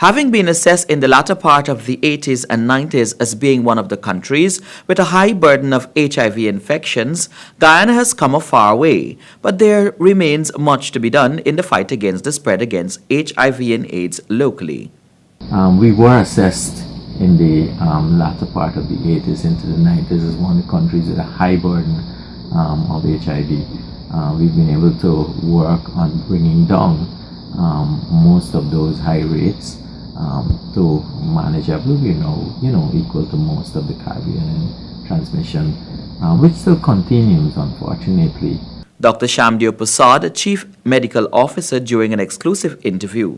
Having been assessed in the latter part of the 80s and 90s as being one of the countries with a high burden of HIV infections, Guyana has come a far way, but there remains much to be done in the fight against the spread against HIV and AIDS locally. We were assessed in the latter part of the 80s into the 90s as one of the countries with a high burden of HIV. We've been able to work on bringing down most of those high rates to manageable, equal to most of the Caribbean in transmission, which still continues, unfortunately. Dr. SHamdeo Persaud, Chief Medical Officer, during an exclusive interview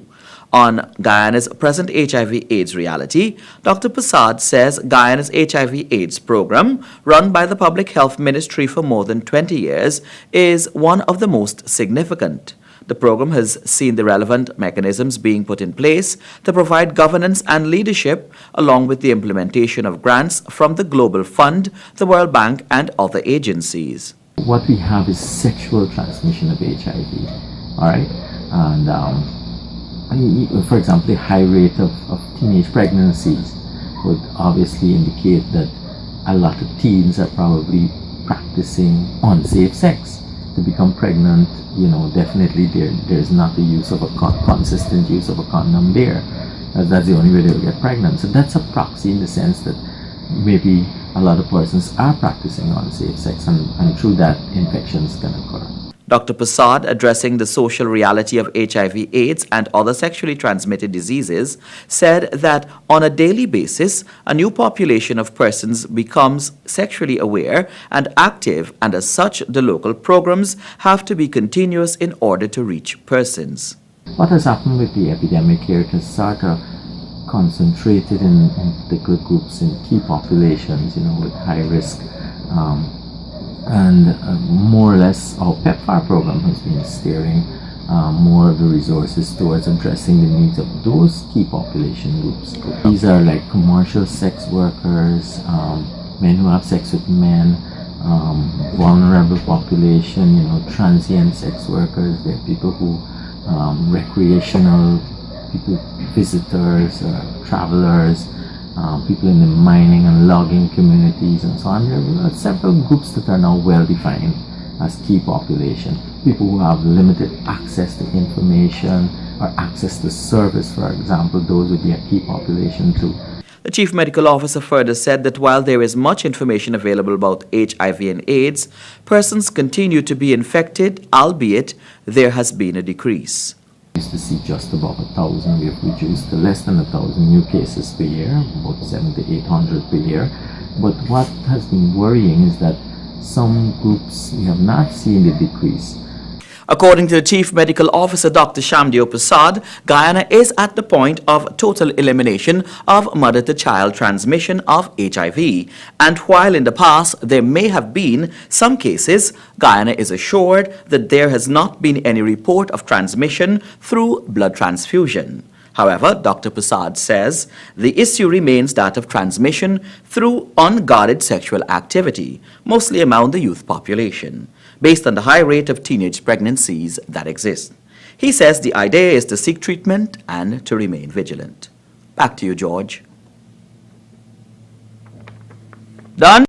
on Guyana's present HIV/AIDS reality, Dr. Persaud says Guyana's HIV/AIDS program, run by the Public Health Ministry for more than 20 years, is one of the most significant. The program has seen the relevant mechanisms being put in place to provide governance and leadership, along with the implementation of grants from the Global Fund, the World Bank, and other agencies. What we have is sexual transmission of HIV, all right? And for example, the high rate of teenage pregnancies would obviously indicate that a lot of teens are probably practicing unsafe sex. To become pregnant, definitely there's not the use of a consistent use of a condom there. That's the only way they'll get pregnant. So that's a proxy in the sense that maybe a lot of persons are practicing unsafe sex, and through that infections can occur. Dr. Persaud, addressing the social reality of HIV/AIDS and other sexually transmitted diseases, said that on a daily basis, a new population of persons becomes sexually aware and active, and as such, the local programs have to be continuous in order to reach persons. What has happened with the epidemic here, it has sort of concentrated in particular groups in key populations, with high risk. And more or less our PEPFAR program has been steering more of the resources towards addressing the needs of those key population groups. These are like commercial sex workers, men who have sex with men, vulnerable population, transient sex workers. There are people who, recreational people, visitors, travelers, people in the mining and logging communities and so on. There are several groups that are now well defined as key population. People who have limited access to information or access to service, for example, those would be a key population too. The Chief Medical Officer further said that while there is much information available about HIV and AIDS, persons continue to be infected, albeit there has been a decrease. We used to see just above 1,000. We have reduced to less than 1,000 new cases per year, about 700 to 800 per year. But what has been worrying is that some groups we have not seen the decrease. According to the Chief Medical Officer, Dr. SHamdeo Persaud, Guyana is at the point of total elimination of mother-to-child transmission of HIV. And while in the past there may have been some cases, Guyana is assured that there has not been any report of transmission through blood transfusion. However, Dr. Persaud says the issue remains that of transmission through unguarded sexual activity, mostly among the youth population, based on the high rate of teenage pregnancies that exist. He says the idea is to seek treatment and to remain vigilant. Back to you, George. Done?